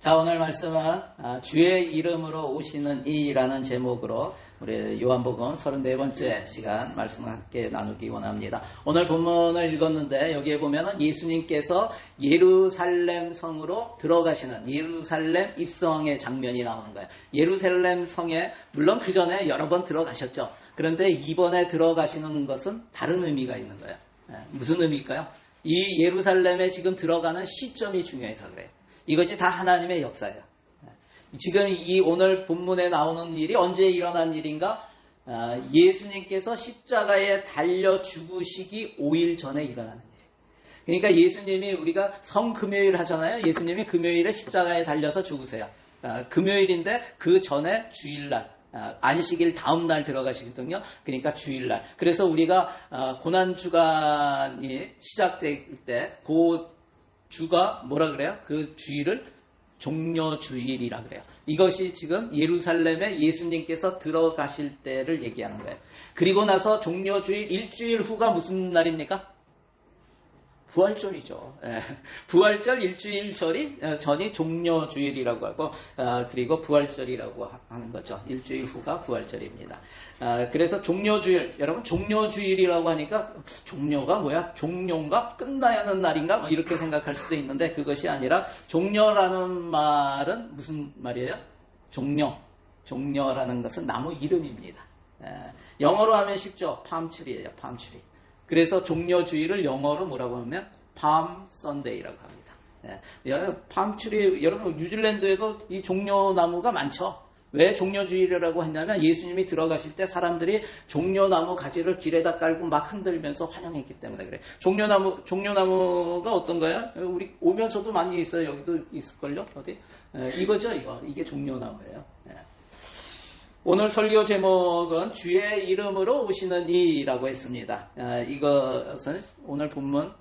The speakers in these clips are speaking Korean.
자, 오늘 말씀은 주의 이름으로 오시는 이라는 제목으로 우리 요한복음 34번째 시간 말씀을 함께 나누기 원합니다. 오늘 본문을 읽었는데 여기에 보면은 예수님께서 예루살렘 성으로 들어가시는 예루살렘 입성의 장면이 나오는 거예요. 예루살렘 성에 물론 그 전에 여러 번 들어가셨죠. 그런데 이번에 들어가시는 것은 다른 의미가 있는 거예요. 무슨 의미일까요? 이 예루살렘에 지금 들어가는 시점이 중요해서 그래요. 이것이 다 하나님의 역사예요. 지금 이 오늘 본문에 나오는 일이 언제 일어난 일인가? 예수님께서 십자가에 달려 죽으시기 5일 전에 일어나는 일이에요. 그러니까 예수님이 우리가 성금요일 하잖아요. 예수님이 금요일에 십자가에 달려서 죽으세요. 금요일인데 그 전에 주일날, 안식일 다음 날 들어가시거든요. 그러니까 주일날. 그래서 우리가 고난주간이 시작될 때 그 주가 뭐라 그래요? 그 주일을 종려주일이라 그래요. 이것이 지금 예루살렘에 예수님께서 들어가실 때를 얘기하는 거예요. 그리고 나서 종려주일 일주일 후가 무슨 날입니까? 부활절이죠. 부활절 일주일 전이 종려주일이라고 하고 그리고 부활절이라고 하는 거죠. 일주일 후가 부활절입니다. 그래서 종려주일, 여러분 종려주일이라고 하니까 종려가 뭐야? 종료인가? 끝나야 하는 날인가? 뭐 이렇게 생각할 수도 있는데 그것이 아니라 종려라는 말은 무슨 말이에요? 종려라는 것은 나무 이름입니다. 영어로 하면 쉽죠. 팜트리예요. 팜트리. 그래서 종려주일을 영어로 뭐라고 하면 팜 선데이라고 합니다. 팜트리, 여러분 뉴질랜드에도 이 종려나무가 많죠. 왜 종려주일이라고 했냐면 예수님이 들어가실 때 사람들이 종려나무 가지를 길에다 깔고 막 흔들면서 환영했기 때문에 그래요. 종려나무가 어떤가요? 우리 오면서도 많이 있어요. 여기도 있을걸요? 어디? 이거죠, 이게 종려나무예요. 오늘 설교 제목은 주의 이름으로 오시는 이라고 했습니다. 이것은 오늘 본문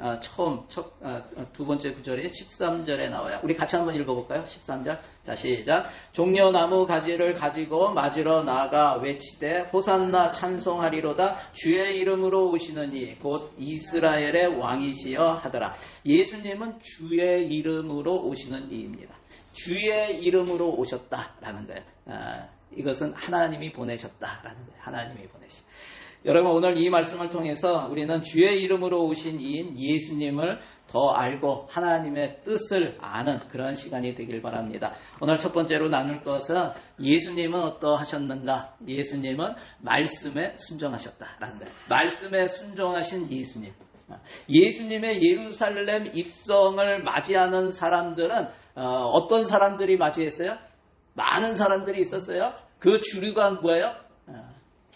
두 번째 구절이 13절에 나와요. 우리 같이 한번 읽어볼까요? 13절. 자, 시작. 종려나무 가지를 가지고 맞으러 나가 외치되 호산나 찬송하리로다 주의 이름으로 오시는 이 곧 이스라엘의 왕이시여 하더라. 예수님은 주의 이름으로 오시는 이입니다. 주의 이름으로 오셨다라는 거예요. 이것은 하나님이 보내셨다라는 거예요. 하나님이 보내신. 여러분 오늘 이 말씀을 통해서 우리는 주의 이름으로 오신 이인 예수님을 더 알고 하나님의 뜻을 아는 그런 시간이 되길 바랍니다. 오늘 첫 번째로 나눌 것은 예수님은 어떠하셨는가? 예수님은 말씀에 순종하셨다라는 거예요. 말씀에 순종하신 예수님. 예수님의 예루살렘 입성을 맞이하는 사람들은 어떤 사람들이 맞이했어요? 많은 사람들이 있었어요. 그 주류가 뭐예요?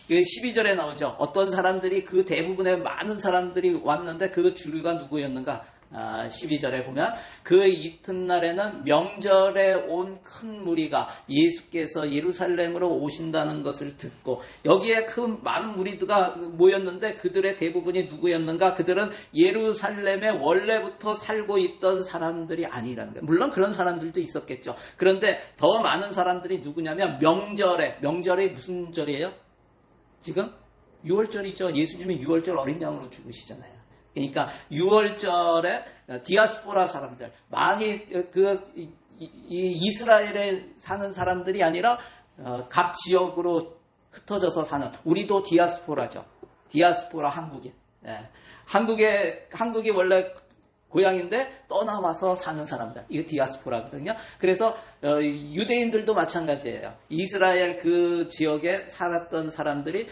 12절에 나오죠. 어떤 사람들이 그 대부분의 많은 사람들이 왔는데 그 주류가 누구였는가? 12절에 보면 그 이튿날에는 명절에 온 큰 무리가 예수께서 예루살렘으로 오신다는 것을 듣고 여기에 그 많은 무리가 모였는데 그들의 대부분이 누구였는가? 그들은 예루살렘에 원래부터 살고 있던 사람들이 아니라는 거예요. 물론 그런 사람들도 있었겠죠. 그런데 더 많은 사람들이 누구냐면 명절에 무슨 절이에요? 지금 6월절이죠. 예수님이 6월절 어린 양으로 죽으시잖아요. 그러니까 6월절에 디아스포라 사람들, 많이 이스라엘에 사는 사람들이 아니라 각 지역으로 흩어져서 사는, 우리도 디아스포라죠. 디아스포라 한국인. 한국이 원래 고향인데 떠나와서 사는 사람들, 이거 디아스포라거든요. 그래서 유대인들도 마찬가지예요. 이스라엘 그 지역에 살았던 사람들이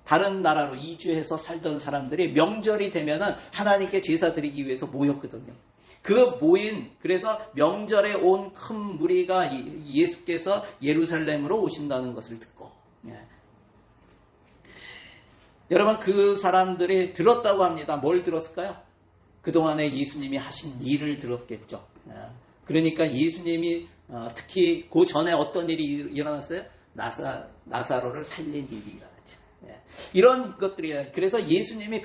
다른 나라로 이주해서 살던 사람들이 명절이 되면은 하나님께 제사 드리기 위해서 모였거든요. 그래서 명절에 온 큰 무리가 예수께서 예루살렘으로 오신다는 것을 듣고, 여러분 그 사람들이 들었다고 합니다. 뭘 들었을까요? 그동안에 예수님이 하신 일을 들었겠죠. 그러니까 예수님이 특히 그 전에 어떤 일이 일어났어요? 나사로를 살린 일이 일어났죠. 이런 것들이에요. 그래서 예수님이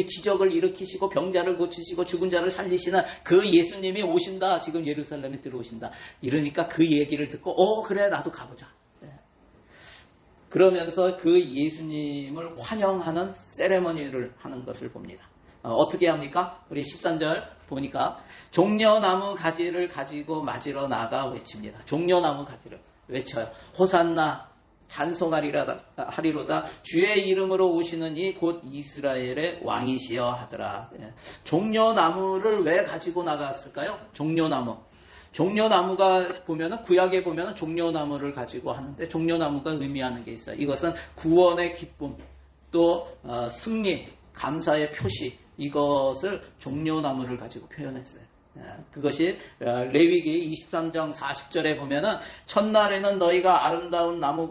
기적을 일으키시고 병자를 고치시고 죽은 자를 살리시는 그 예수님이 오신다. 지금 예루살렘에 들어오신다. 이러니까 그 얘기를 듣고 그래 나도 가보자. 그러면서 그 예수님을 환영하는 세레머니를 하는 것을 봅니다. 어떻게 합니까? 우리 13절 보니까 종려나무 가지를 가지고 맞으러 나가 외칩니다. 종려나무 가지를 외쳐요. 호산나 찬송하리로다 주의 이름으로 오시는 이 곧 이스라엘의 왕이시여 하더라. 종려나무를 왜 가지고 나갔을까요? 종려나무가 보면은 구약에 보면은 종려나무를 가지고 하는데 종려나무가 의미하는 게 있어요. 이것은 구원의 기쁨, 또 승리, 감사의 표시, 이것을 종려나무를 가지고 표현했어요. 그것이 레위기 23장 40절에 보면은 첫날에는 너희가 아름다운 나무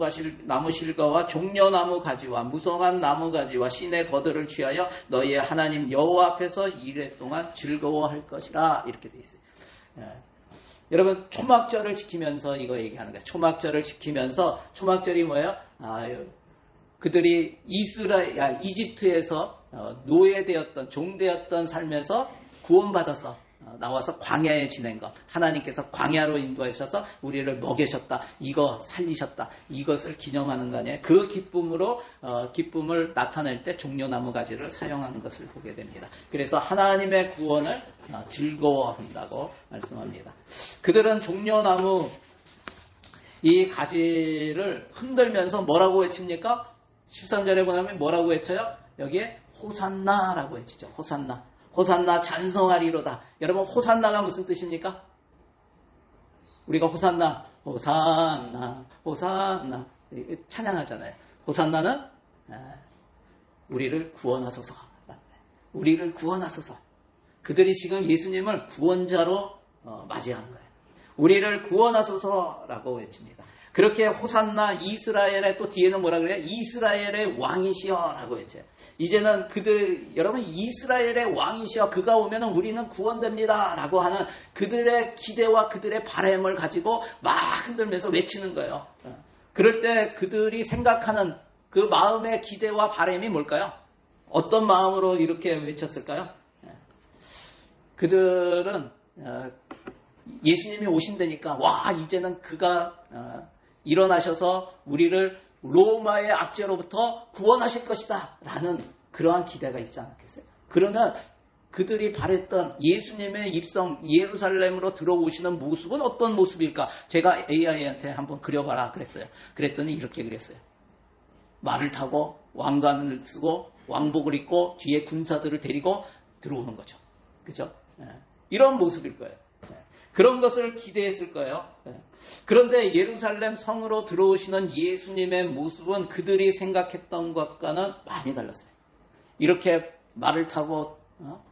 실과와 종려나무 가지와 무성한 나무 가지와 신의 버들을 취하여 너희의 하나님 여호와 앞에서 이래 동안 즐거워할 것이라, 이렇게 돼 있어요. 여러분, 초막절을 지키면서 이거 얘기하는 거예요. 초막절을 지키면서, 초막절이 뭐예요? 그들이 이집트에서 노예되었던, 종되었던 삶에서 구원받아서 나와서 광야에 지낸 것, 하나님께서 광야로 인도하셔서 우리를 먹이셨다, 이거 살리셨다, 이것을 기념하는 거 아니에요. 그 기쁨을 나타낼 때 종려나무 가지를 사용하는 것을 보게 됩니다. 그래서 하나님의 구원을 즐거워한다고 말씀합니다. 그들은 종려나무 이 가지를 흔들면서 뭐라고 외칩니까? 13절에 보면 뭐라고 외쳐요? 여기에 호산나라고 외치죠. 호산나 찬송하리로다. 여러분, 호산나가 무슨 뜻입니까? 우리가 호산나 찬양하잖아요. 호산나는 우리를 구원하소서. 우리를 구원하소서. 그들이 지금 예수님을 구원자로 맞이하는 거예요. 우리를 구원하소서라고 외칩니다. 그렇게 호산나 이스라엘의, 또 뒤에는 뭐라 그래요? 이스라엘의 왕이시여라고 외쳐요. 이제는 여러분, 이스라엘의 왕이시여, 그가 오면 우리는 구원됩니다 라고 하는 그들의 기대와 그들의 바람을 가지고 막 흔들면서 외치는 거예요. 그럴 때 그들이 생각하는 그 마음의 기대와 바람이 뭘까요? 어떤 마음으로 이렇게 외쳤을까요? 그들은 예수님이 오신다니까, 와, 이제는 그가 일어나셔서 우리를 로마의 압제로부터 구원하실 것이다 라는 그러한 기대가 있지 않겠어요? 그러면 그들이 바랬던 예수님의 입성, 예루살렘으로 들어오시는 모습은 어떤 모습일까? 제가 AI한테 한번 그려봐라 그랬어요. 그랬더니 이렇게 그렸어요. 말을 타고 왕관을 쓰고 왕복을 입고 뒤에 군사들을 데리고 들어오는 거죠. 그죠? 이런 모습일 거예요. 그런 것을 기대했을 거예요. 그런데 예루살렘 성으로 들어오시는 예수님의 모습은 그들이 생각했던 것과는 많이 달랐어요. 이렇게 말을 타고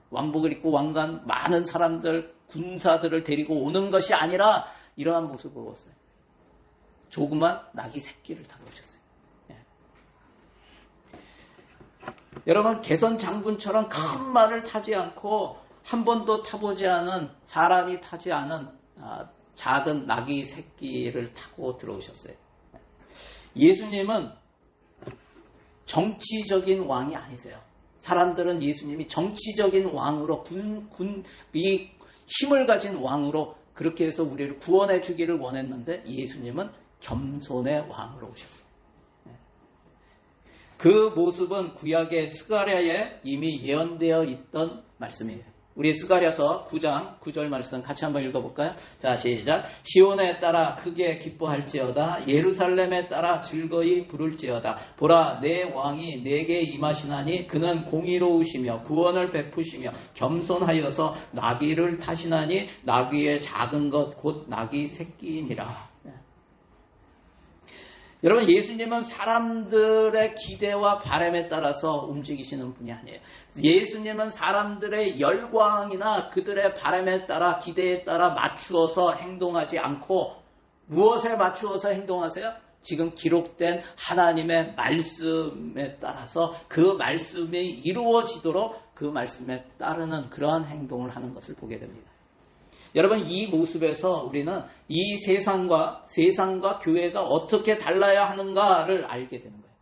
왕복을 입고 왕관, 많은 사람들, 군사들을 데리고 오는 것이 아니라 이러한 모습을 보았어요. 조그만 낙이 새끼를 타고 오셨어요. 여러분, 개선 장군처럼 큰 말을 타지 않고 한 번도 타보지 않은, 사람이 타지 않은 작은 나귀 새끼를 타고 들어오셨어요. 예수님은 정치적인 왕이 아니세요. 사람들은 예수님이 정치적인 왕으로 이 힘을 가진 왕으로 그렇게 해서 우리를 구원해 주기를 원했는데 예수님은 겸손의 왕으로 오셨어요. 그 모습은 구약의 스가랴에 이미 예언되어 있던 말씀이에요. 우리 스가랴서 9장 9절 말씀 같이 한번 읽어볼까요? 자, 시작. 시온에 따라 크게 기뻐할지어다. 예루살렘에 따라 즐거이 부를지어다. 보라, 내 왕이 내게 임하시나니 그는 공의로우시며 구원을 베푸시며 겸손하여서 나귀를 타시나니 나귀의 작은 것 곧 나귀 새끼니라. 여러분, 예수님은 사람들의 기대와 바람에 따라서 움직이시는 분이 아니에요. 예수님은 사람들의 열광이나 그들의 바람에 따라, 기대에 따라 맞추어서 행동하지 않고 무엇에 맞추어서 행동하세요? 지금 기록된 하나님의 말씀에 따라서 그 말씀이 이루어지도록 그 말씀에 따르는 그러한 행동을 하는 것을 보게 됩니다. 여러분, 이 모습에서 우리는 이 세상과 교회가 어떻게 달라야 하는가를 알게 되는 거예요.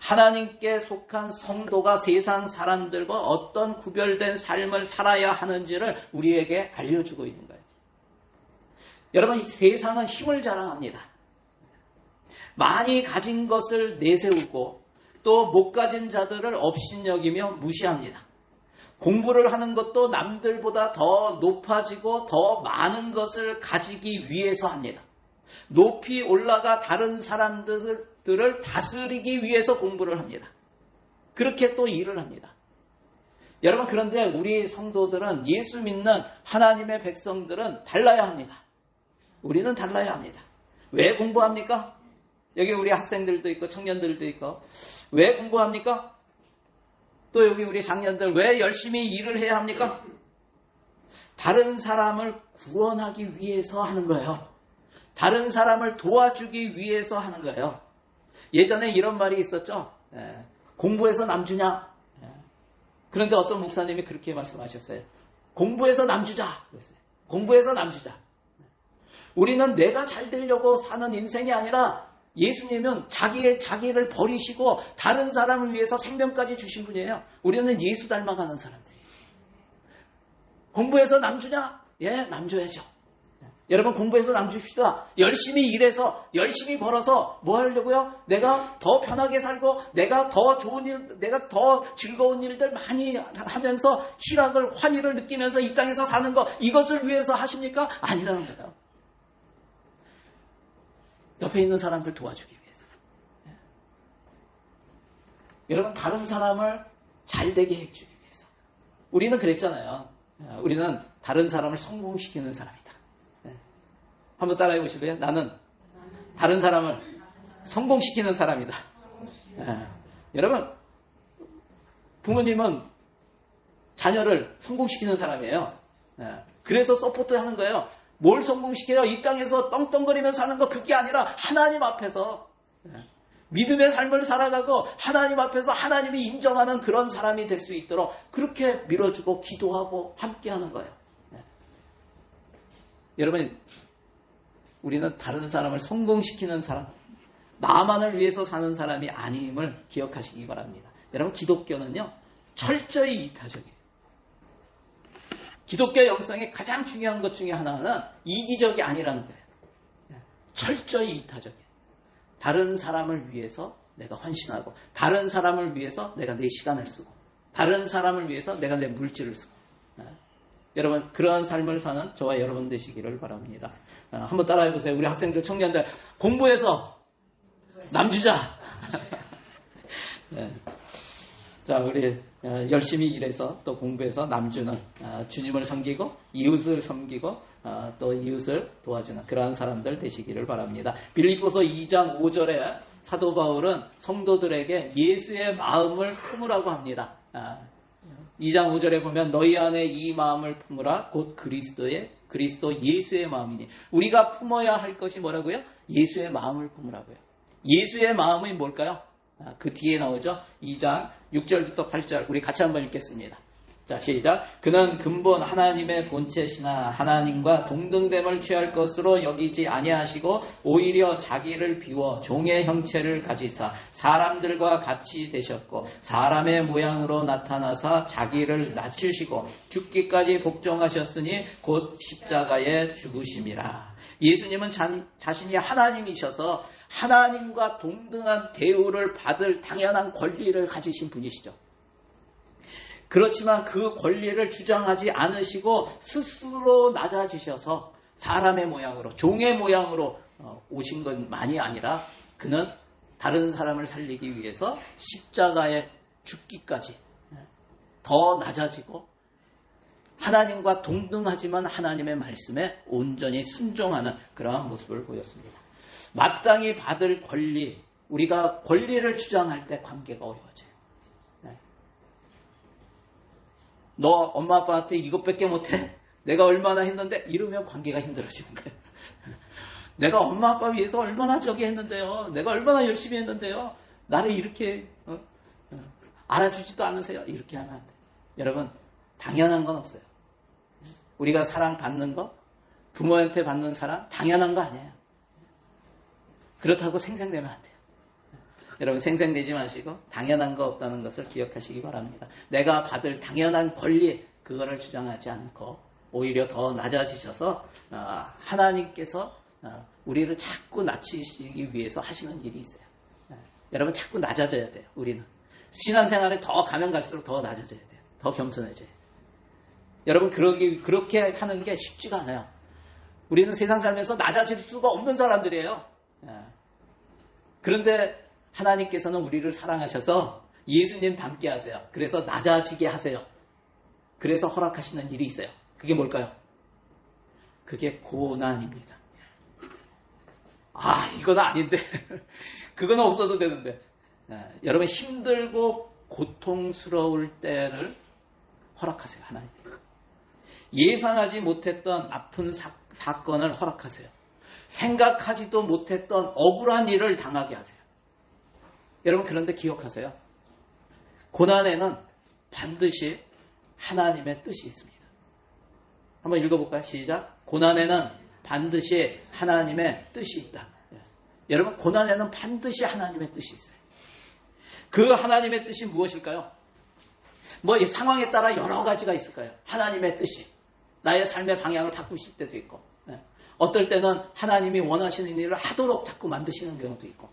하나님께 속한 성도가 세상 사람들과 어떤 구별된 삶을 살아야 하는지를 우리에게 알려주고 있는 거예요. 여러분, 이 세상은 힘을 자랑합니다. 많이 가진 것을 내세우고 또 못 가진 자들을 업신여기며 무시합니다. 공부를 하는 것도 남들보다 더 높아지고 더 많은 것을 가지기 위해서 합니다. 높이 올라가 다른 사람들을 다스리기 위해서 공부를 합니다. 그렇게 또 일을 합니다. 여러분, 그런데 우리 성도들은, 예수 믿는 하나님의 백성들은 달라야 합니다. 우리는 달라야 합니다. 왜 공부합니까? 여기 우리 학생들도 있고 청년들도 있고. 왜 공부합니까? 또 여기 우리 장년들 왜 열심히 일을 해야 합니까? 다른 사람을 구원하기 위해서 하는 거예요. 다른 사람을 도와주기 위해서 하는 거예요. 예전에 이런 말이 있었죠. 공부해서 남주냐? 그런데 어떤 목사님이 그렇게 말씀하셨어요. 공부해서 남주자. 공부해서 남주자. 우리는 내가 잘 되려고 사는 인생이 아니라 예수님은 자기를 버리시고 다른 사람을 위해서 생명까지 주신 분이에요. 우리는 예수 닮아가는 사람들이에요. 공부해서 남주냐? 예, 남줘야죠. 여러분, 공부해서 남줍시다. 열심히 일해서, 열심히 벌어서 뭐 하려고요? 내가 더 편하게 살고, 내가 더 좋은 일, 내가 더 즐거운 일들 많이 하면서 희락을, 환희를 느끼면서 이 땅에서 사는 거, 이것을 위해서 하십니까? 아니라는 거예요. 옆에 있는 사람들 도와주기 위해서. 여러분, 다른 사람을 잘 되게 해주기 위해서. 우리는 그랬잖아요. 우리는 다른 사람을 성공시키는 사람이다. 한번 따라해 보실래요? 나는 다른 사람을 성공시키는 사람이다. 여러분, 부모님은 자녀를 성공시키는 사람이에요. 그래서 서포트 하는 거예요. 뭘 성공시켜요? 이 땅에서 떵떵거리면서 사는 거, 그게 아니라 하나님 앞에서 믿음의 삶을 살아가고 하나님 앞에서 하나님이 인정하는 그런 사람이 될 수 있도록 그렇게 밀어주고 기도하고 함께하는 거예요. 여러분, 우리는 다른 사람을 성공시키는 사람, 나만을 위해서 사는 사람이 아님을 기억하시기 바랍니다. 여러분, 기독교는요, 철저히 이타적이에요. 기독교 영성의 가장 중요한 것 중에 하나는 이기적이 아니라는 거예요. 철저히 이타적이에요. 다른 사람을 위해서 내가 헌신하고, 다른 사람을 위해서 내가 내 시간을 쓰고, 다른 사람을 위해서 내가 내 물질을 쓰고. 여러분, 그러한 삶을 사는 저와 여러분 되시기를 바랍니다. 한번 따라해보세요. 우리 학생들, 청년들, 공부해서 남주자. 네. 자, 우리 열심히 일해서 또 공부해서 남주는 주님을 섬기고 이웃을 섬기고 또 이웃을 도와주는 그러한 사람들 되시기를 바랍니다. 빌립보서 2장 5절에 사도 바울은 성도들에게 예수의 마음을 품으라고 합니다. 2장 5절에 보면 너희 안에 이 마음을 품으라 곧 그리스도 예수의 마음이니. 우리가 품어야 할 것이 뭐라고요? 예수의 마음을 품으라고요. 예수의 마음이 뭘까요? 그 뒤에 나오죠. 2장 6절부터 8절 우리 같이 한번 읽겠습니다. 자, 시작. 그는 근본 하나님의 본체시나 하나님과 동등됨을 취할 것으로 여기지 아니하시고 오히려 자기를 비워 종의 형체를 가지사 사람들과 같이 되셨고 자람의 모양으로 나타나사 자기를 낮추시고 죽기까지 복종하셨으니 곧 십자가에 죽으심이라. 예수님은 자신이 하나님이셔서 하나님과 동등한 대우를 받을 당연한 권리를 가지신 분이시죠. 그렇지만 그 권리를 주장하지 않으시고 스스로 낮아지셔서 사람의 모양으로, 종의 모양으로 오신 것만이 아니라 그는 다른 사람을 살리기 위해서 십자가에 죽기까지 더 낮아지고 하나님과 동등하지만 하나님의 말씀에 온전히 순종하는 그러한 모습을 보였습니다. 마땅히 받을 권리, 우리가 권리를 주장할 때 관계가 어려워져요. 너 엄마 아빠한테 이것밖에 못해? 내가 얼마나 했는데? 이러면 관계가 힘들어지는 거예요. 내가 엄마 아빠 위해서 얼마나 저기 했는데요. 내가 얼마나 열심히 했는데요. 나를 이렇게 알아주지도 않으세요. 이렇게 하면 안 돼요. 여러분, 당연한 건 없어요. 우리가 사랑받는 거, 부모한테 받는 사랑 당연한 거 아니에요. 그렇다고 생색내면 안 돼요. 여러분, 생색내지 마시고 당연한 거 없다는 것을 기억하시기 바랍니다. 내가 받을 당연한 권리, 그거를 주장하지 않고 오히려 더 낮아지셔서 하나님께서 우리를 자꾸 낮추시기 위해서 하시는 일이 있어요. 여러분, 자꾸 낮아져야 돼요. 우리는 신앙생활에 더 가면 갈수록 더 낮아져야 돼요. 더 겸손해져야 돼요. 여러분, 그렇게 하는 게 쉽지가 않아요. 우리는 세상 살면서 낮아질 수가 없는 사람들이에요. 그런데 하나님께서는 우리를 사랑하셔서 예수님 닮게 하세요. 그래서 낮아지게 하세요. 그래서 허락하시는 일이 있어요. 그게 뭘까요? 그게 고난입니다. 이건 아닌데. 그건 없어도 되는데. 여러분, 힘들고 고통스러울 때를 허락하세요. 하나님. 예상하지 못했던 아픈 사건을 허락하세요. 생각하지도 못했던 억울한 일을 당하게 하세요. 여러분, 그런데 기억하세요. 고난에는 반드시 하나님의 뜻이 있습니다. 한번 읽어볼까요? 시작. 고난에는 반드시 하나님의 뜻이 있다. 여러분, 고난에는 반드시 하나님의 뜻이 있어요. 그 하나님의 뜻이 무엇일까요? 이 상황에 따라 여러 가지가 있을까요? 하나님의 뜻이. 나의 삶의 방향을 바꾸실 때도 있고, 어떨 때는 하나님이 원하시는 일을 하도록 자꾸 만드시는 경우도 있고.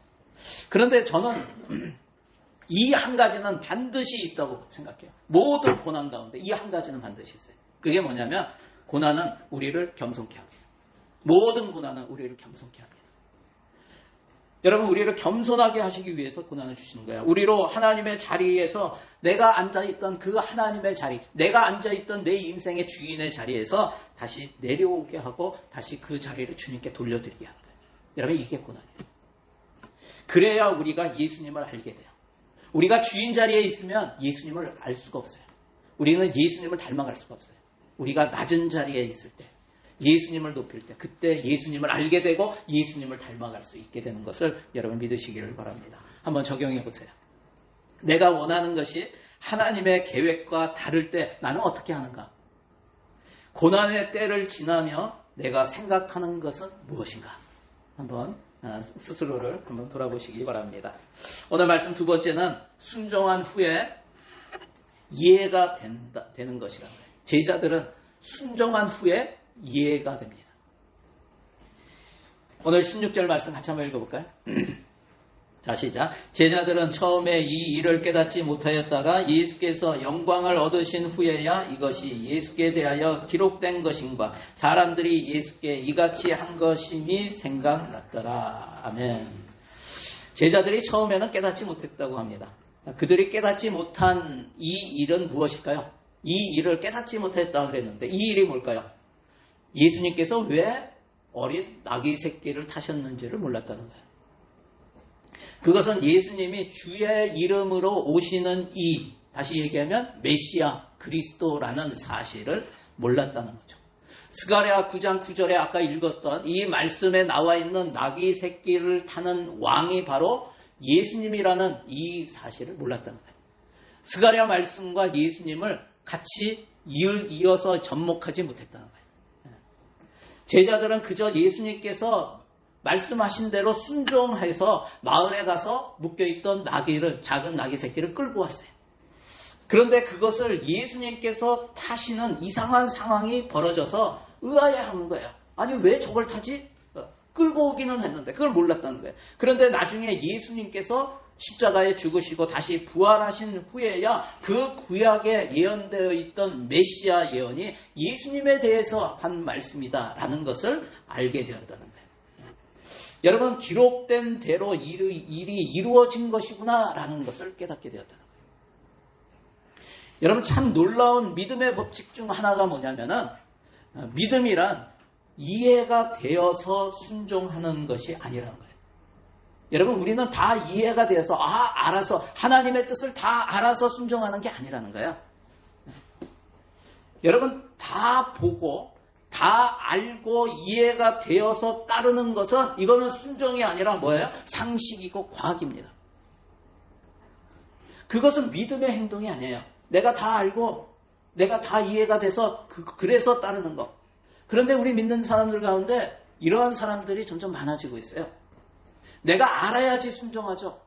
그런데 저는 이 한 가지는 반드시 있다고 생각해요. 모든 고난 가운데 이 한 가지는 반드시 있어요. 그게 뭐냐면, 고난은 우리를 겸손케 합니다. 모든 고난은 우리를 겸손케 합니다. 여러분, 우리를 겸손하게 하시기 위해서 고난을 주시는 거예요. 우리로 하나님의 자리에서 내가 앉아있던 그 하나님의 자리, 내가 앉아있던 내 인생의 주인의 자리에서 다시 내려오게 하고 다시 그 자리를 주님께 돌려드리게 합니다. 여러분, 이게 고난이에요. 그래야 우리가 예수님을 알게 돼요. 우리가 주인 자리에 있으면 예수님을 알 수가 없어요. 우리는 예수님을 닮아갈 수가 없어요. 우리가 낮은 자리에 있을 때, 예수님을 높일 때, 그때 예수님을 알게 되고 예수님을 닮아갈 수 있게 되는 것을 여러분 믿으시기를 바랍니다. 한번 적용해 보세요. 내가 원하는 것이 하나님의 계획과 다를 때 나는 어떻게 하는가? 고난의 때를 지나며 내가 생각하는 것은 무엇인가? 한번 스스로를 한번 돌아보시기 바랍니다. 오늘 말씀 두 번째는 순종한 후에 이해가 되는 것이라는 거예요. 제자들은 순종한 후에 이해가 됩니다. 오늘 16절 말씀 같이 한번 읽어볼까요? 자, 시작. 제자들은 처음에 이 일을 깨닫지 못하였다가 예수께서 영광을 얻으신 후에야 이것이 예수께 대하여 기록된 것인가 사람들이 예수께 이같이 한 것임이 생각났더라. 아멘. 제자들이 처음에는 깨닫지 못했다고 합니다. 그들이 깨닫지 못한 이 일은 무엇일까요? 이 일을 깨닫지 못했다고 그랬는데 이 일이 뭘까요? 예수님께서 왜 어린 나귀 새끼를 타셨는지를 몰랐다는 거예요. 그것은 예수님이 주의 이름으로 오시는 다시 얘기하면 메시아 그리스도라는 사실을 몰랐다는 거죠. 스가랴 9장 9절에 아까 읽었던 이 말씀에 나와 있는 나귀 새끼를 타는 왕이 바로 예수님이라는 이 사실을 몰랐다는 거예요. 스가랴 말씀과 예수님을 같이 이어서 접목하지 못했다는 거예요. 제자들은 그저 예수님께서 말씀하신 대로 순종해서 마을에 가서 묶여있던 작은 나귀 새끼를 끌고 왔어요. 그런데 그것을 예수님께서 타시는 이상한 상황이 벌어져서 의아해하는 거예요. 아니, 왜 저걸 타지? 끌고 오기는 했는데 그걸 몰랐다는 거예요. 그런데 나중에 예수님께서 십자가에 죽으시고 다시 부활하신 후에야 그 구약에 예언되어 있던 메시아 예언이 예수님에 대해서 한 말씀이다라는 것을 알게 되었다는 거예요. 여러분, 기록된 대로 일이 이루어진 것이구나라는 것을 깨닫게 되었다는 거예요. 여러분, 참 놀라운 믿음의 법칙 중 하나가 뭐냐면은 믿음이란 이해가 되어서 순종하는 것이 아니라는 거예요. 여러분, 우리는 다 이해가 되어서 알아서 하나님의 뜻을 다 알아서 순종하는 게 아니라는 거예요. 여러분, 다 보고 다 알고 이해가 되어서 따르는 것은 이거는 순종이 아니라 뭐예요? 상식이고 과학입니다. 그것은 믿음의 행동이 아니에요. 내가 다 알고 내가 다 이해가 돼서 그래서 따르는 것. 그런데 우리 믿는 사람들 가운데 이러한 사람들이 점점 많아지고 있어요. 내가 알아야지 순종하죠.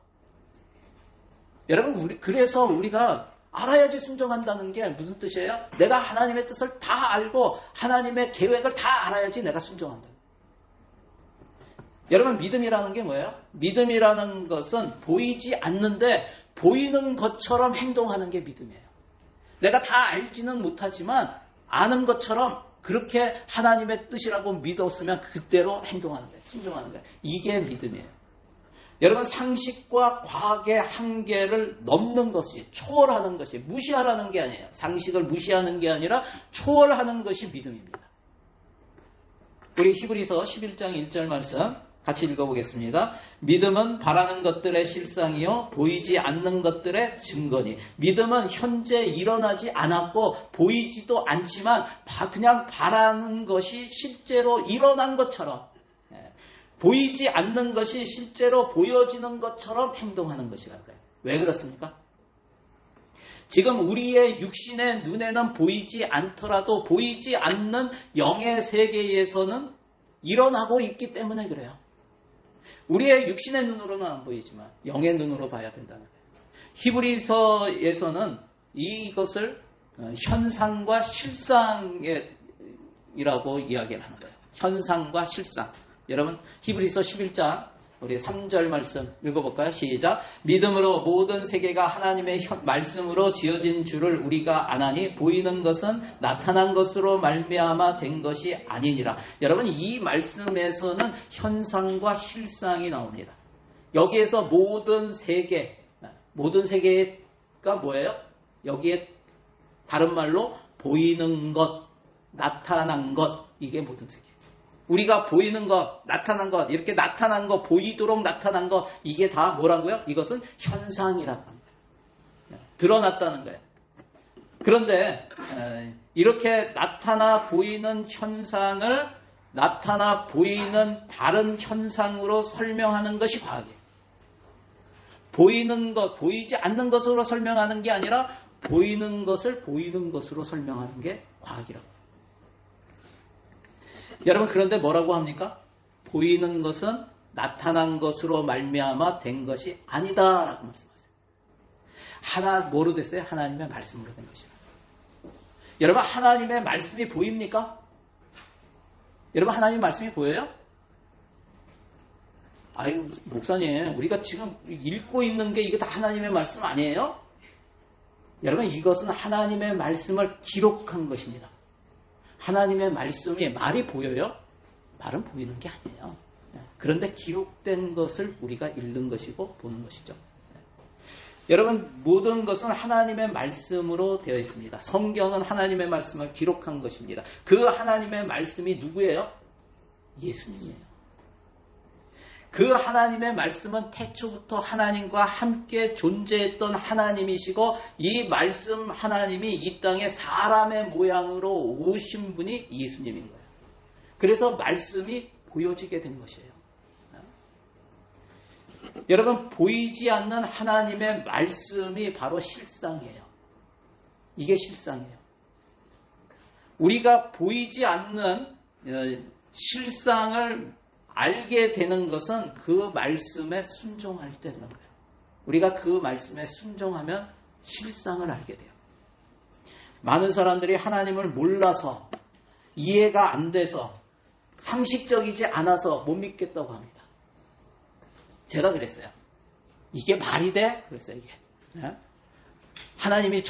여러분, 그래서 우리가 알아야지 순종한다는 게 무슨 뜻이에요? 내가 하나님의 뜻을 다 알고 하나님의 계획을 다 알아야지 내가 순종한다. 여러분, 믿음이라는 게 뭐예요? 믿음이라는 것은 보이지 않는데 보이는 것처럼 행동하는 게 믿음이에요. 내가 다 알지는 못하지만 아는 것처럼 그렇게 하나님의 뜻이라고 믿었으면 그대로 행동하는 거예요. 순종하는 거예요. 이게 믿음이에요. 여러분, 상식과 과학의 한계를 넘는 것이, 초월하는 것이, 무시하라는 게 아니에요. 상식을 무시하는 게 아니라 초월하는 것이 믿음입니다. 우리 히브리서 11장 1절 말씀 같이 읽어보겠습니다. 믿음은 바라는 것들의 실상이요 보이지 않는 것들의 증거니. 믿음은 현재 일어나지 않았고 보이지도 않지만 그냥 바라는 것이 실제로 일어난 것처럼, 보이지 않는 것이 실제로 보여지는 것처럼 행동하는 것이라고요. 왜 그렇습니까? 지금 우리의 육신의 눈에는 보이지 않더라도 보이지 않는 영의 세계에서는 일어나고 있기 때문에 그래요. 우리의 육신의 눈으로는 안 보이지만 영의 눈으로 봐야 된다는 거예요. 히브리서에서는 이것을 현상과 실상이라고 이야기를 하는 거예요. 현상과 실상. 여러분, 히브리서 11장 우리 3절 말씀 읽어볼까요? 시작. 믿음으로 모든 세계가 하나님의 말씀으로 지어진 줄을 우리가 아나니 보이는 것은 나타난 것으로 말미암아 된 것이 아니니라. 여러분, 이 말씀에서는 현상과 실상이 나옵니다. 여기에서 모든 세계가 뭐예요? 여기에 다른 말로 보이는 것, 나타난 것, 이게 모든 세계. 우리가 보이는 것, 나타난 것, 이렇게 나타난 것, 보이도록 나타난 것, 이게 다 뭐라고요? 이것은 현상이라고 합니다. 드러났다는 거예요. 그런데 이렇게 나타나 보이는 현상을 나타나 보이는 다른 현상으로 설명하는 것이 과학이에요. 보이는 것, 보이지 않는 것으로 설명하는 게 아니라 보이는 것을 보이는 것으로 설명하는 게 과학이라고. 여러분, 그런데 뭐라고 합니까? 보이는 것은 나타난 것으로 말미암아 된 것이 아니다라고 말씀하세요. 뭐로 됐어요? 하나님의 말씀으로 된 것이다. 여러분, 하나님의 말씀이 보입니까? 여러분, 하나님의 말씀이 보여요? 아유, 목사님, 우리가 지금 읽고 있는 게 이게 다 하나님의 말씀 아니에요? 여러분, 이것은 하나님의 말씀을 기록한 것입니다. 하나님의 말씀이 말이 보여요? 말은 보이는 게 아니에요. 그런데 기록된 것을 우리가 읽는 것이고 보는 것이죠. 여러분, 모든 것은 하나님의 말씀으로 되어 있습니다. 성경은 하나님의 말씀을 기록한 것입니다. 그 하나님의 말씀이 누구예요? 예수님이에요. 그 하나님의 말씀은 태초부터 하나님과 함께 존재했던 하나님이시고, 이 말씀 하나님이 이 땅에 사람의 모양으로 오신 분이 예수님인 거예요. 그래서 말씀이 보여지게 된 것이에요. 여러분, 보이지 않는 하나님의 말씀이 바로 실상이에요. 이게 실상이에요. 우리가 보이지 않는 실상을 알게 되는 것은 그 말씀에 순종할 때인 거예요. 우리가 그 말씀에 순종하면 실상을 알게 돼요. 많은 사람들이 하나님을 몰라서, 이해가 안 돼서, 상식적이지 않아서 못 믿겠다고 합니다. 제가 그랬어요. 이게 말이 돼? 그랬어요, 이게. 하나님이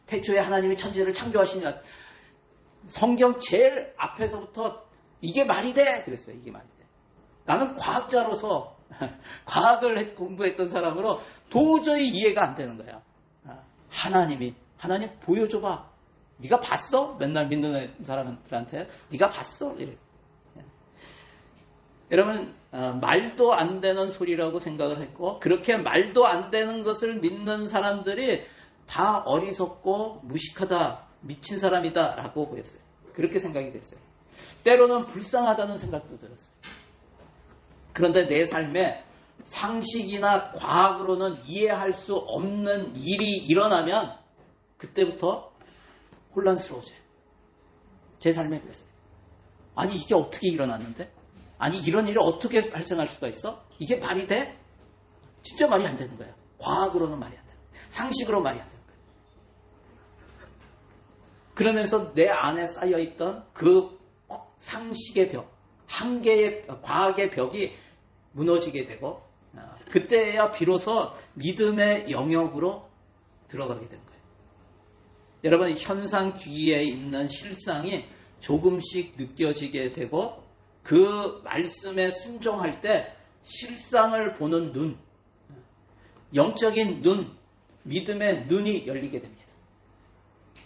태초에 하나님이 천지를 창조하시냐. 성경 제일 앞에서부터 이게 말이 돼? 그랬어요, 이게 말이 돼. 나는 과학자로서 과학을 공부했던 사람으로 도저히 이해가 안 되는 거야. 하나님 보여줘봐. 네가 봤어? 맨날 믿는 사람들한테 네가 봤어? 이래. 여러분, 말도 안 되는 소리라고 생각을 했고, 그렇게 말도 안 되는 것을 믿는 사람들이 다 어리석고 무식하다, 미친 사람이다 라고 보였어요. 그렇게 생각이 됐어요. 때로는 불쌍하다는 생각도 들었어요. 그런데 내 삶에 상식이나 과학으로는 이해할 수 없는 일이 일어나면 그때부터 혼란스러워져요. 제 삶에 그랬어요. 아니, 이게 어떻게 일어났는데? 아니, 이런 일이 어떻게 발생할 수가 있어? 이게 말이 돼? 진짜 말이 안 되는 거예요. 과학으로는 말이 안 되는 거예요. 상식으로 말이 안 되는 거예요. 그러면서 내 안에 쌓여있던 그 상식의 벽, 과학의 벽이 무너지게 되고, 그때야 비로소 믿음의 영역으로 들어가게 된 거예요. 여러분 현상 뒤에 있는 실상이 조금씩 느껴지게 되고 그 말씀에 순종할 때 실상을 보는 눈, 영적인 눈, 믿음의 눈이 열리게 됩니다.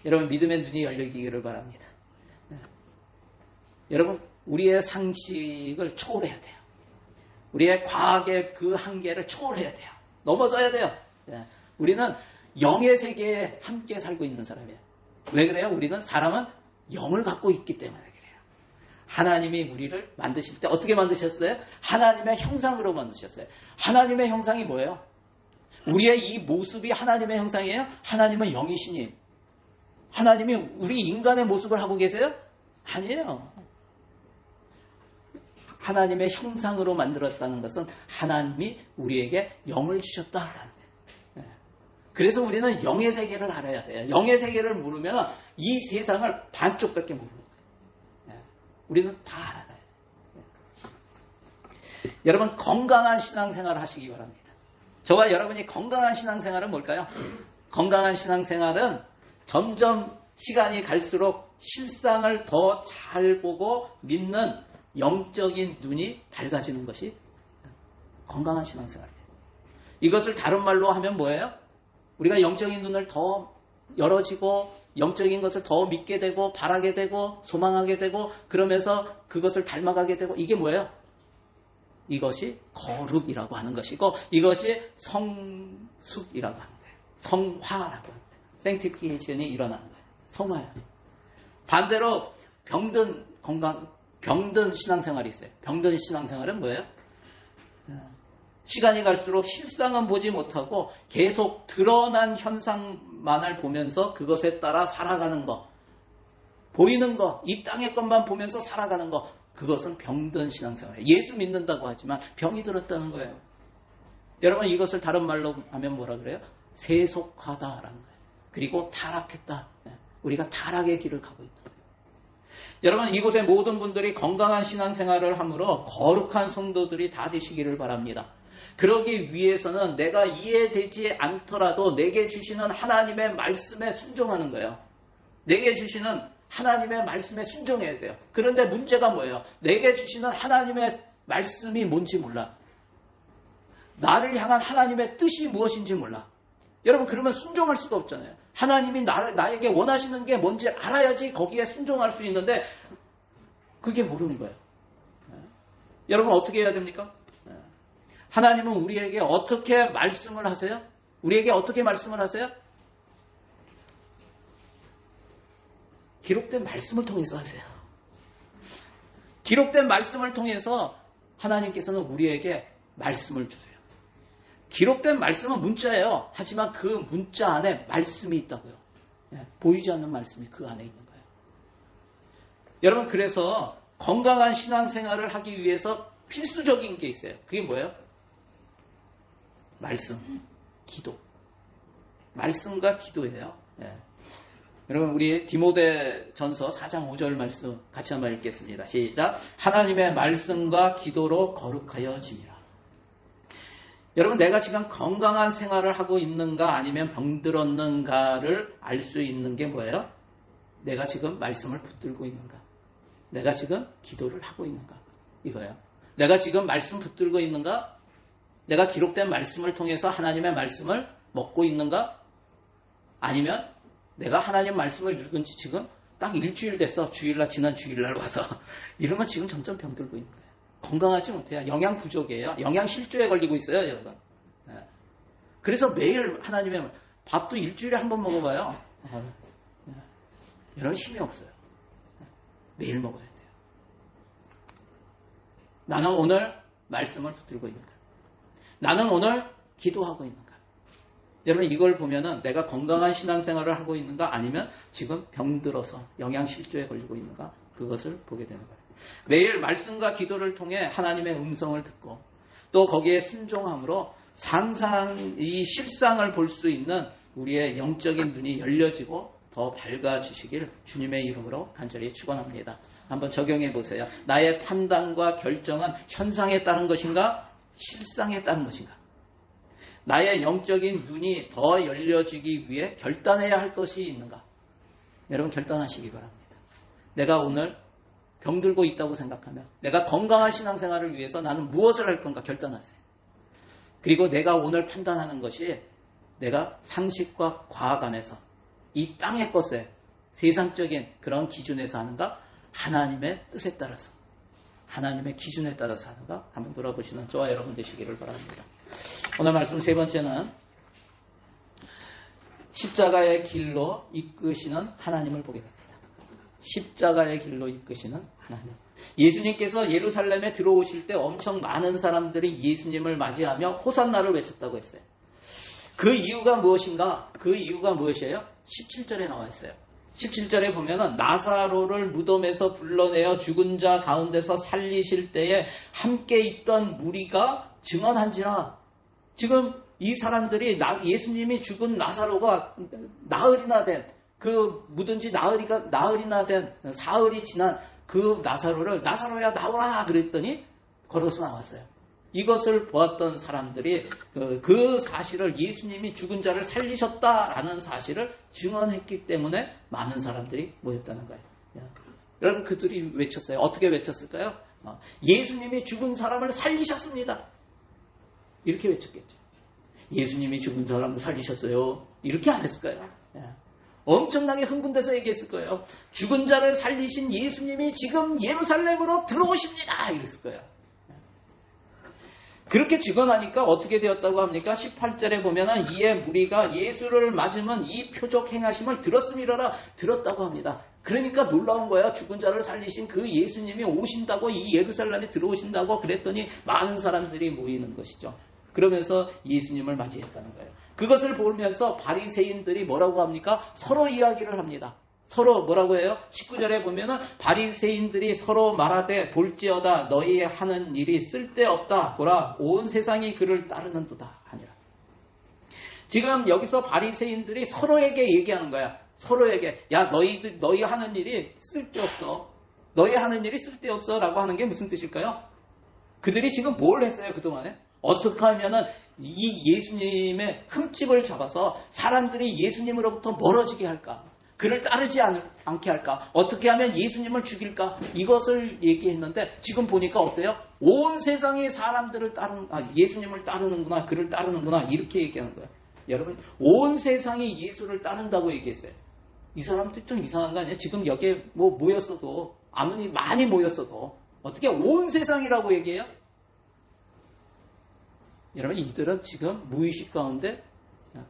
여러분 믿음의 눈이 열리기를 바랍니다. 여러분 우리의 상식을 초월해야 돼요. 우리의 과학의 그 한계를 초월해야 돼요. 넘어서야 돼요. 우리는 영의 세계에 함께 살고 있는 사람이에요. 왜 그래요? 사람은 영을 갖고 있기 때문에 그래요. 하나님이 우리를 만드실 때 어떻게 만드셨어요? 하나님의 형상으로 만드셨어요. 하나님의 형상이 뭐예요? 우리의 이 모습이 하나님의 형상이에요? 하나님은 영이시니 하나님이 우리 인간의 모습을 하고 계세요? 아니에요. 하나님의 형상으로 만들었다는 것은 하나님이 우리에게 영을 주셨다라는 거예요. 그래서 우리는 영의 세계를 알아야 돼요. 영의 세계를 모르면 이 세상을 반쪽밖에 모르는 거예요. 우리는 다 알아야 돼요. 여러분 건강한 신앙생활을 하시기 바랍니다. 저와 여러분이 건강한 신앙생활은 뭘까요? 건강한 신앙생활은 점점 시간이 갈수록 실상을 더 잘 보고 믿는 영적인 눈이 밝아지는 것이 건강한 신앙생활이에요. 이것을 다른 말로 하면 뭐예요? 우리가 영적인 눈을 더 열어지고 영적인 것을 더 믿게 되고 바라게 되고 소망하게 되고 그러면서 그것을 닮아가게 되고 이게 뭐예요? 이것이 거룩이라고 하는 것이고 이것이 성숙이라고 하는 거예요. 성화라고 하는 거예요. 생티피케이션이 일어나는 거예요. 성화예요. 반대로 병든 신앙생활이 있어요. 병든 신앙생활은 뭐예요? 시간이 갈수록 실상은 보지 못하고 계속 드러난 현상만을 보면서 그것에 따라 살아가는 것. 보이는 것, 이 땅의 것만 보면서 살아가는 것. 그것은 병든 신앙생활이에요. 예수 믿는다고 하지만 병이 들었다는 거예요. 여러분 이것을 다른 말로 하면 뭐라 그래요? 세속하다라는 거예요. 그리고 타락했다. 우리가 타락의 길을 가고 있다. 여러분 이곳의 모든 분들이 건강한 신앙생활을 함으로 거룩한 성도들이 다 되시기를 바랍니다. 그러기 위해서는 내가 이해되지 않더라도 내게 주시는 하나님의 말씀에 순종하는 거예요. 내게 주시는 하나님의 말씀에 순종해야 돼요. 그런데 문제가 뭐예요? 내게 주시는 하나님의 말씀이 뭔지 몰라. 나를 향한 하나님의 뜻이 무엇인지 몰라. 여러분 그러면 순종할 수가 없잖아요. 하나님이 나에게 원하시는 게 뭔지 알아야지 거기에 순종할 수 있는데 그게 모르는 거예요. 여러분 어떻게 해야 됩니까? 하나님은 우리에게 어떻게 말씀을 하세요? 우리에게 어떻게 말씀을 하세요? 기록된 말씀을 통해서 하세요. 기록된 말씀을 통해서 하나님께서는 우리에게 말씀을 주세요. 기록된 말씀은 문자예요. 하지만 그 문자 안에 말씀이 있다고요. 보이지 않는 말씀이 그 안에 있는 거예요. 여러분 그래서 건강한 신앙생활을 하기 위해서 필수적인 게 있어요. 그게 뭐예요? 말씀, 기도. 말씀과 기도예요. 여러분 우리 디모데전서 4장 5절 말씀 같이 한번 읽겠습니다. 시작. 하나님의 말씀과 기도로 거룩하여 지니라. 여러분 내가 지금 건강한 생활을 하고 있는가 아니면 병들었는가를 알 수 있는 게 뭐예요? 내가 지금 말씀을 붙들고 있는가? 내가 지금 기도를 하고 있는가? 이거예요. 내가 지금 말씀 붙들고 있는가? 내가 기록된 말씀을 통해서 하나님의 말씀을 먹고 있는가? 아니면 내가 하나님 말씀을 읽은 지 지금 딱 일주일 됐어. 지난 주일날 와서. 이러면 지금 점점 병들고 있는 거예요. 건강하지 못해요. 영양 부족이에요. 영양 실조에 걸리고 있어요, 여러분. 그래서 매일 하나님의 밥도 일주일에 한 번 먹어봐요. 여러분 힘이 없어요. 매일 먹어야 돼요. 나는 오늘 말씀을 붙들고 있는가? 나는 오늘 기도하고 있는가? 여러분 이걸 보면은 내가 건강한 신앙생활을 하고 있는가 아니면 지금 병들어서 영양실조에 걸리고 있는가 그것을 보게 되는 거예요. 매일 말씀과 기도를 통해 하나님의 음성을 듣고 또 거기에 순종함으로 상상 이 실상을 볼 수 있는 우리의 영적인 눈이 열려지고 더 밝아지시길 주님의 이름으로 간절히 축원합니다. 한번 적용해 보세요. 나의 판단과 결정은 현상에 따른 것인가 실상에 따른 것인가? 나의 영적인 눈이 더 열려지기 위해 결단해야 할 것이 있는가? 여러분 결단하시기 바랍니다. 내가 오늘 병들고 있다고 생각하면 내가 건강한 신앙생활을 위해서 나는 무엇을 할 건가 결단하세요. 그리고 내가 오늘 판단하는 것이 내가 상식과 과학 안에서 이 땅의 것에 세상적인 그런 기준에서 하는가 하나님의 뜻에 따라서 하나님의 기준에 따라서 하는가 한번 돌아보시는 저와 여러분 되시기를 바랍니다. 오늘 말씀 세 번째는 십자가의 길로 이끄시는 하나님을 보게 됩니다. 십자가의 길로 이끄시는 하나님. 예수님께서 예루살렘에 들어오실 때 엄청 많은 사람들이 예수님을 맞이하며 호산나를 외쳤다고 했어요. 그 이유가 무엇인가? 그 이유가 무엇이에요? 17절에 나와 있어요. 17절에 보면은 나사로를 무덤에서 불러내어 죽은 자 가운데서 살리실 때에 함께 있던 무리가 증언한지라. 지금 이 사람들이 예수님이 죽은 나사로가 나흘이나 된 그 묻은 지 나흘이나 된 사흘이 지난 그 나사로야 나오라 그랬더니 걸어서 나왔어요. 이것을 보았던 사람들이 그 사실을 예수님이 죽은 자를 살리셨다라는 사실을 증언했기 때문에 많은 사람들이 모였다는 거예요. 여러분 그들이 외쳤어요. 어떻게 외쳤을까요? 예수님이 죽은 사람을 살리셨습니다. 이렇게 외쳤겠죠. 예수님이 죽은 사람을 살리셨어요. 이렇게 안 했을까요? 엄청나게 흥분돼서 얘기했을 거예요. 죽은 자를 살리신 예수님이 지금 예루살렘으로 들어오십니다. 이랬을 거예요. 그렇게 증언하니까 어떻게 되었다고 합니까? 18절에 보면은 이에 무리가 예수를 맞으면 이 표적 행하심을 들었음이라라 들었다고 합니다. 그러니까 놀라운 거야. 죽은 자를 살리신 그 예수님이 오신다고 이 예루살렘에 들어오신다고 그랬더니 많은 사람들이 모이는 것이죠. 그러면서 예수님을 맞이했다는 거예요. 그것을 보면서 바리새인들이 뭐라고 합니까? 서로 이야기를 합니다. 서로 뭐라고 해요? 19절에 보면은 바리새인들이 서로 말하되 볼지어다 너희 하는 일이 쓸데없다 보라 온 세상이 그를 따르는도다 하니라. 지금 여기서 바리새인들이 서로에게 얘기하는 거야. 서로에게 야 너희 하는 일이 쓸데없어. 너희 하는 일이 쓸데없어라고 하는 게 무슨 뜻일까요? 그들이 지금 뭘 했어요 그동안에? 어떻게 하면은 이 예수님의 흠집을 잡아서 사람들이 예수님으로부터 멀어지게 할까? 그를 따르지 않게 할까? 어떻게 하면 예수님을 죽일까? 이것을 얘기했는데 지금 보니까 어때요? 온 세상의 사람들을 예수님을 따르는구나, 그를 따르는구나 이렇게 얘기하는 거예요. 여러분, 온 세상이 예수를 따른다고 얘기했어요. 이 사람들 좀 이상한 거 아니에요? 지금 여기에 모였어도 아무리 많이 모였어도 어떻게 온 세상이라고 얘기해요? 여러분, 이들은 지금 무의식 가운데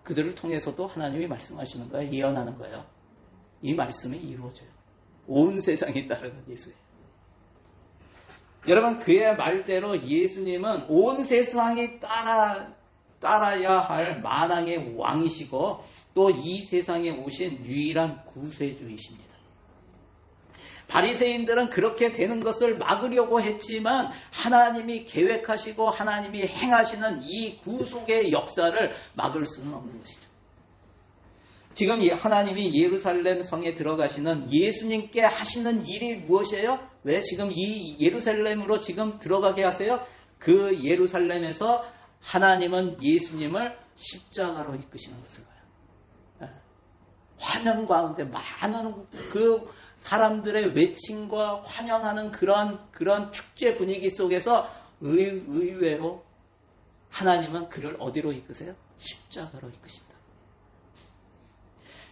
그들을 통해서도 하나님이 말씀하시는 거예요. 예언하는 거예요. 이 말씀이 이루어져요. 온 세상에 따르는 예수예요. 여러분, 그의 말대로 예수님은 온 세상이 따라야 할 만왕의 왕이시고 또 이 세상에 오신 유일한 구세주이십니다. 바리새인들은 그렇게 되는 것을 막으려고 했지만 하나님이 계획하시고 하나님이 행하시는 이 구속의 역사를 막을 수는 없는 것이죠. 지금 하나님이 예루살렘 성에 들어가시는 예수님께 하시는 일이 무엇이에요? 왜 지금 이 예루살렘으로 지금 들어가게 하세요? 그 예루살렘에서 하나님은 예수님을 십자가로 이끄시는 것을 봐요. 환영 가운데 많은 그 사람들의 외침과 환영하는 그런 축제 분위기 속에서 의외로 하나님은 그를 어디로 이끄세요? 십자가로 이끄신다.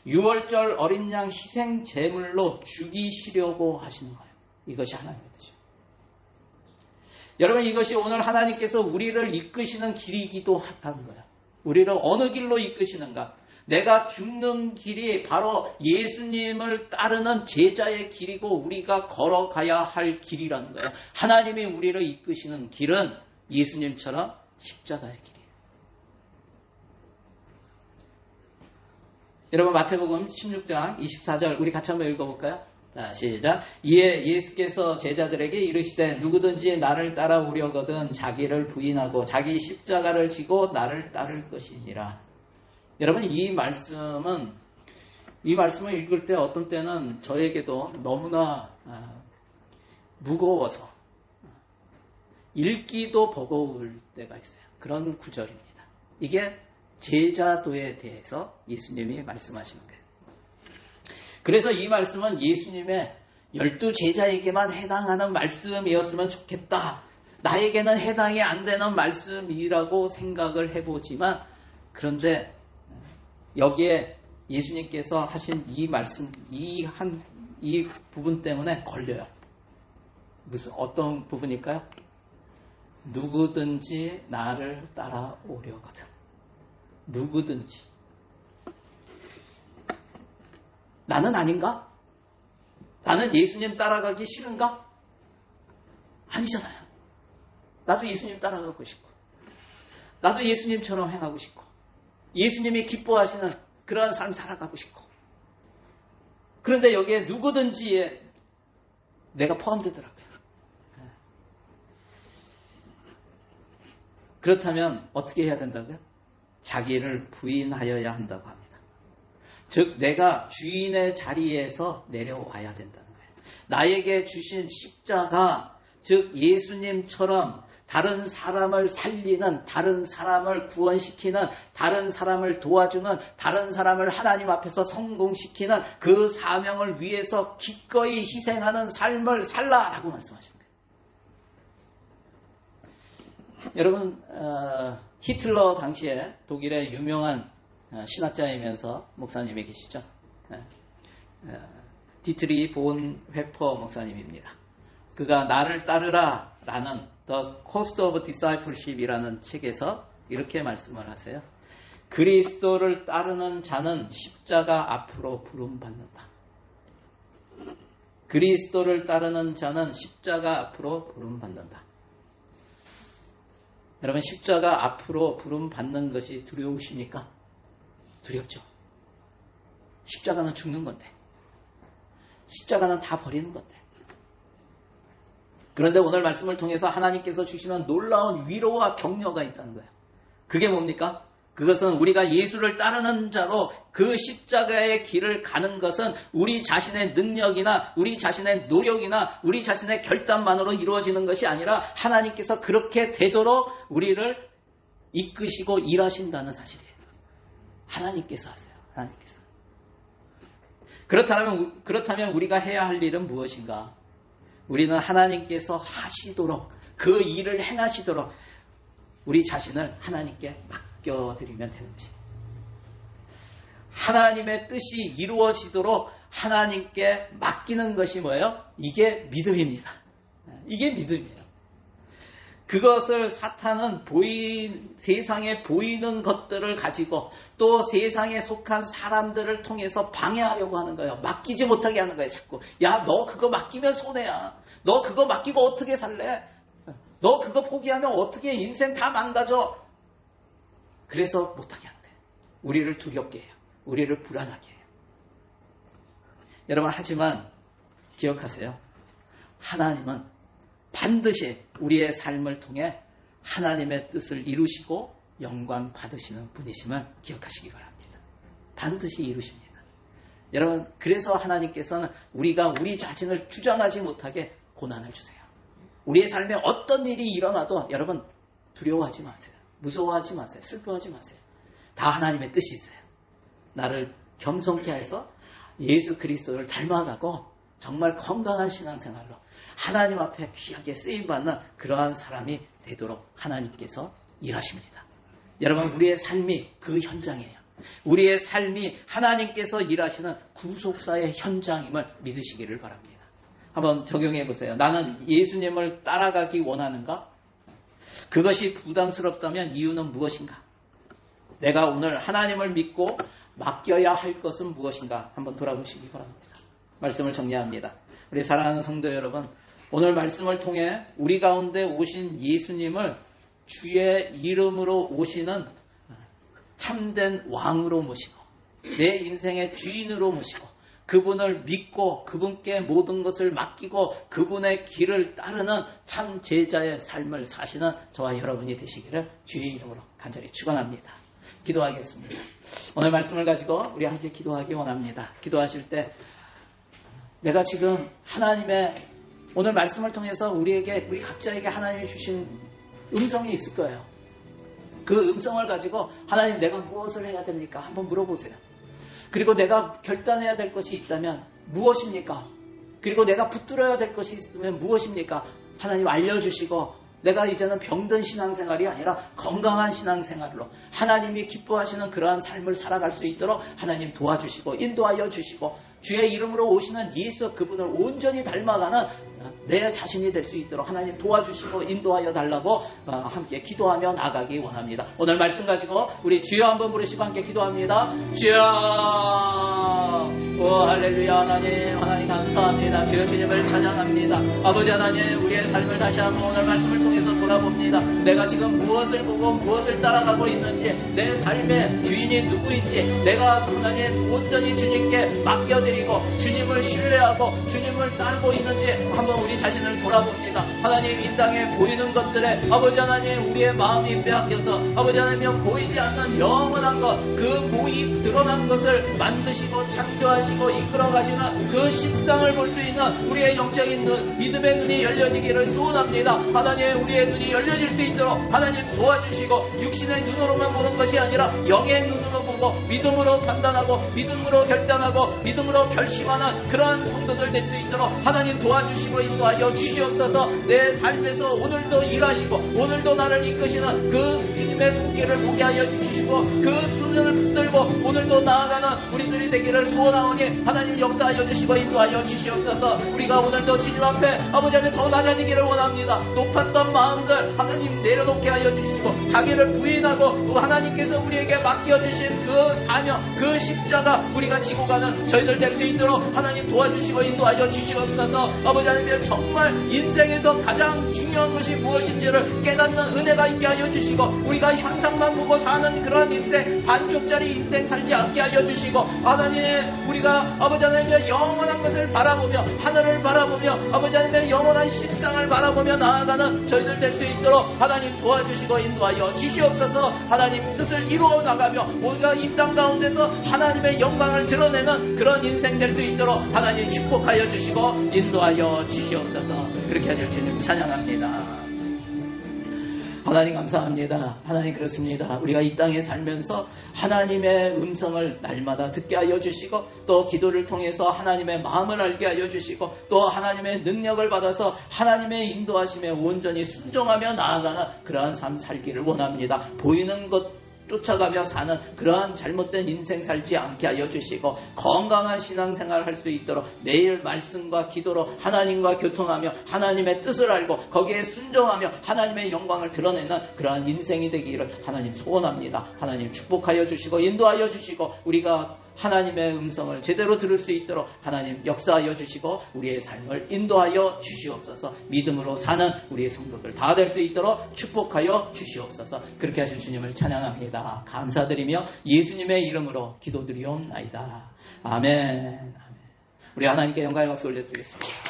6월절 어린 양 희생 제물로 죽이시려고 하시는 거예요. 이것이 하나님의 뜻이에요. 여러분, 이것이 오늘 하나님께서 우리를 이끄시는 길이기도 하다는 거예요. 우리를 어느 길로 이끄시는가? 내가 죽는 길이 바로 예수님을 따르는 제자의 길이고 우리가 걸어가야 할 길이라는 거예요. 하나님이 우리를 이끄시는 길은 예수님처럼 십자가의 길이에요. 여러분, 마태복음 16장 24절 우리 같이 한번 읽어볼까요? 자, 시작. 이에 예수께서 제자들에게 이르시되 누구든지 나를 따라오려거든 자기를 부인하고 자기 십자가를 지고 나를 따를 것이니라. 여러분, 이 말씀을 읽을 때 어떤 때는 저에게도 너무나 무거워서 읽기도 버거울 때가 있어요. 그런 구절입니다. 이게 제자도에 대해서 예수님이 말씀하시는 거예요. 그래서 이 말씀은 예수님의 12제자에게만 해당하는 말씀이었으면 좋겠다. 나에게는 해당이 안 되는 말씀이라고 생각을 해보지만, 그런데 여기에 예수님께서 하신 이 말씀, 이 부분 때문에 걸려요. 어떤 부분일까요? 누구든지 나를 따라오려거든. 누구든지. 나는 아닌가? 나는 예수님 따라가기 싫은가? 아니잖아요. 나도 예수님 따라가고 싶고, 나도 예수님처럼 행하고 싶고, 예수님이 기뻐하시는 그러한 삶 살아가고 싶고. 그런데 여기에 누구든지에 내가 포함되더라고요. 그렇다면 어떻게 해야 된다고요? 자기를 부인하여야 한다고 합니다. 즉 내가 주인의 자리에서 내려와야 된다는 거예요. 나에게 주신 십자가, 즉 예수님처럼 다른 사람을 살리는, 다른 사람을 구원시키는, 다른 사람을 도와주는, 다른 사람을 하나님 앞에서 성공시키는 그 사명을 위해서 기꺼이 희생하는 삶을 살라라고 말씀하시는 거예요. 여러분, 히틀러 당시에 독일의 유명한 신학자이면서 목사님이 계시죠. 디트리 본 회퍼 목사님입니다. 그가 나를 따르라 라는 The Cost of Discipleship이라는 책에서 이렇게 말씀을 하세요. 그리스도를 따르는 자는 십자가 앞으로 부름받는다. 그리스도를 따르는 자는 십자가 앞으로 부름받는다. 여러분, 십자가 앞으로 부름받는 것이 두려우십니까? 두렵죠. 십자가는 죽는 건데, 십자가는 다 버리는 건데. 그런데 오늘 말씀을 통해서 하나님께서 주시는 놀라운 위로와 격려가 있다는 거예요. 그게 뭡니까? 그것은 우리가 예수를 따르는 자로 그 십자가의 길을 가는 것은 우리 자신의 능력이나 우리 자신의 노력이나 우리 자신의 결단만으로 이루어지는 것이 아니라 하나님께서 그렇게 되도록 우리를 이끄시고 일하신다는 사실이에요. 하나님께서 하세요. 하나님께서. 그렇다면 우리가 해야 할 일은 무엇인가? 우리는 하나님께서 하시도록, 그 일을 행하시도록 우리 자신을 하나님께 맡겨드리면 되는 것입니다. 하나님의 뜻이 이루어지도록 하나님께 맡기는 것이 뭐예요? 이게 믿음입니다. 이게 믿음이에요. 그것을 사탄은 세상에 보이는 것들을 가지고 또 세상에 속한 사람들을 통해서 방해하려고 하는 거예요. 맡기지 못하게 하는 거예요. 자꾸. 야, 너 그거 맡기면 손해야. 너 그거 맡기고 어떻게 살래? 너 그거 포기하면 어떻게 인생 다 망가져? 그래서 못하게 하는 거예요. 우리를 두렵게 해요. 우리를 불안하게 해요. 여러분, 하지만 기억하세요. 하나님은 반드시 우리의 삶을 통해 하나님의 뜻을 이루시고 영광 받으시는 분이심을 기억하시기 바랍니다. 반드시 이루십니다. 여러분, 그래서 하나님께서는 우리가 우리 자신을 주장하지 못하게 고난을 주세요. 우리의 삶에 어떤 일이 일어나도 여러분 두려워하지 마세요. 무서워하지 마세요. 슬퍼하지 마세요. 다 하나님의 뜻이 있어요. 나를 겸손케 해서 예수 그리스도를 닮아가고 정말 건강한 신앙생활로 하나님 앞에 귀하게 쓰임받는 그러한 사람이 되도록 하나님께서 일하십니다. 여러분, 우리의 삶이 그 현장이에요. 우리의 삶이 하나님께서 일하시는 구속사의 현장임을 믿으시기를 바랍니다. 한번 적용해 보세요. 나는 예수님을 따라가기 원하는가? 그것이 부담스럽다면 이유는 무엇인가? 내가 오늘 하나님을 믿고 맡겨야 할 것은 무엇인가? 한번 돌아보시기 바랍니다. 말씀을 정리합니다. 우리 사랑하는 성도 여러분, 오늘 말씀을 통해 우리 가운데 오신 예수님을 주의 이름으로 오시는 참된 왕으로 모시고 내 인생의 주인으로 모시고 그분을 믿고 그분께 모든 것을 맡기고 그분의 길을 따르는 참 제자의 삶을 사시는 저와 여러분이 되시기를 주의 이름으로 간절히 축원합니다. 기도하겠습니다. 오늘 말씀을 가지고 우리 함께 기도하기 원합니다. 기도하실 때 내가 지금 하나님의 오늘 말씀을 통해서 우리 각자에게 하나님이 주신 음성이 있을 거예요. 그 음성을 가지고 하나님, 내가 무엇을 해야 됩니까? 한번 물어보세요. 그리고 내가 결단해야 될 것이 있다면 무엇입니까? 그리고 내가 붙들어야 될 것이 있으면 무엇입니까? 하나님 알려주시고 내가 이제는 병든 신앙생활이 아니라 건강한 신앙생활로 하나님이 기뻐하시는 그러한 삶을 살아갈 수 있도록 하나님 도와주시고 인도하여 주시고 주의 이름으로 오시는 예수 그분을 온전히 닮아가는 내 자신이 될 수 있도록 하나님 도와주시고 인도하여 달라고 함께 기도하며 나가기 원합니다. 오늘 말씀 가지고 우리 주여 한번 부르시고 함께 기도합니다. 주여 오 할렐루야. 하나님 감사합니다. 주여 주님을 찬양합니다. 아버지 하나님 우리의 삶을 다시 한번 오늘 말씀을 통해서 돌아봅니다. 내가 지금 무엇을 보고 무엇을 따라가고 있는지 내 삶의 주인이 누구인지 내가 하나님 온전히 주님께 맡겨드리고 주님을 신뢰하고 주님을 따르고 있는지 한번 우리 자신을 돌아봅니다. 하나님 이 땅에 보이는 것들에 아버지 하나님 우리의 마음이 빼앗겨서 아버지 하나님 보이지 않는 영원한 것 그 보이 드러난 것을 만드시고 창조하시고 이끌어가시는 그 십상을 볼 수 있는 우리의 영적인 눈 믿음의 눈이 열려지기를 소원합니다. 하나님 우리의 눈이 열려질 수 있도록 하나님 도와주시고 육신의 눈으로만 보는 것이 아니라 영의 눈으로 보고 믿음으로 판단하고 믿음으로 결단하고 믿음으로 결심하는 그러한 성도들 될 수 있도록 하나님 도와주시고 인도하여 주시옵소서. 내 삶에서 오늘도 일하시고 오늘도 나를 이끄시는 그 주님의 손길을 보게 하여 주시고 그 수면을 붙들고 오늘도 나아가는 우리들이 되기를 소원하오니 하나님 역사하여 주시고 인도하여 주시옵소서. 우리가 오늘도 주님 앞에 아버지 앞에 더 낮아지기를 원합니다. 높았던 마음들 하나님 내려놓게 하여 주시고 자기를 부인하고 하나님께서 우리에게 맡겨주신 그 사명 그 십자가 우리가 지고 가는 저희들 될 수 있도록 하나님 도와주시고 인도하여 주시옵소서. 아버지 하나님 정말 인생에서 가장 중요한 것이 무엇인지를 깨닫는 은혜가 있게 하여 주시고 우리가 현상만 보고 사는 그런 인생 반쪽짜리 인생 살지 않게 하여 주시고 하나님 우리가 아버지 하나님의 영원한 것을 바라보며 하늘을 바라보며 아버지 하나님의 영원한 십상을 바라보며 나아가는 저희들 될 수 있도록 하나님 도와주시고 인도하여 주시옵소서. 하나님 뜻을 이루어 나가며 우리가 이 땅 가운데서 하나님의 영광을 드러내는 그런 인생 될 수 있도록 하나님 축복하여 주시고 인도하여 주시옵소서. 그렇게 하실 주님 찬양합니다. 하나님 감사합니다. 하나님 그렇습니다. 우리가 이 땅에 살면서 하나님의 음성을 날마다 듣게 하여 주시고 또 기도를 통해서 하나님의 마음을 알게 하여 주시고 또 하나님의 능력을 받아서 하나님의 인도하심에 온전히 순종하며 나아가는 그러한 삶 살기를 원합니다. 보이는 것 쫓아가며 사는 그러한 잘못된 인생 살지 않게 하여 주시고 건강한 신앙생활을 할 수 있도록 매일 말씀과 기도로 하나님과 교통하며 하나님의 뜻을 알고 거기에 순종하며 하나님의 영광을 드러내는 그러한 인생이 되기를 하나님 소원합니다. 하나님 축복하여 주시고 인도하여 주시고 우리가 하나님의 음성을 제대로 들을 수 있도록 하나님 역사하여 주시고 우리의 삶을 인도하여 주시옵소서. 믿음으로 사는 우리의 성도들 다 될 수 있도록 축복하여 주시옵소서. 그렇게 하신 주님을 찬양합니다. 감사드리며 예수님의 이름으로 기도드리옵나이다. 아멘. 우리 하나님께 영광의 박수 올려드리겠습니다.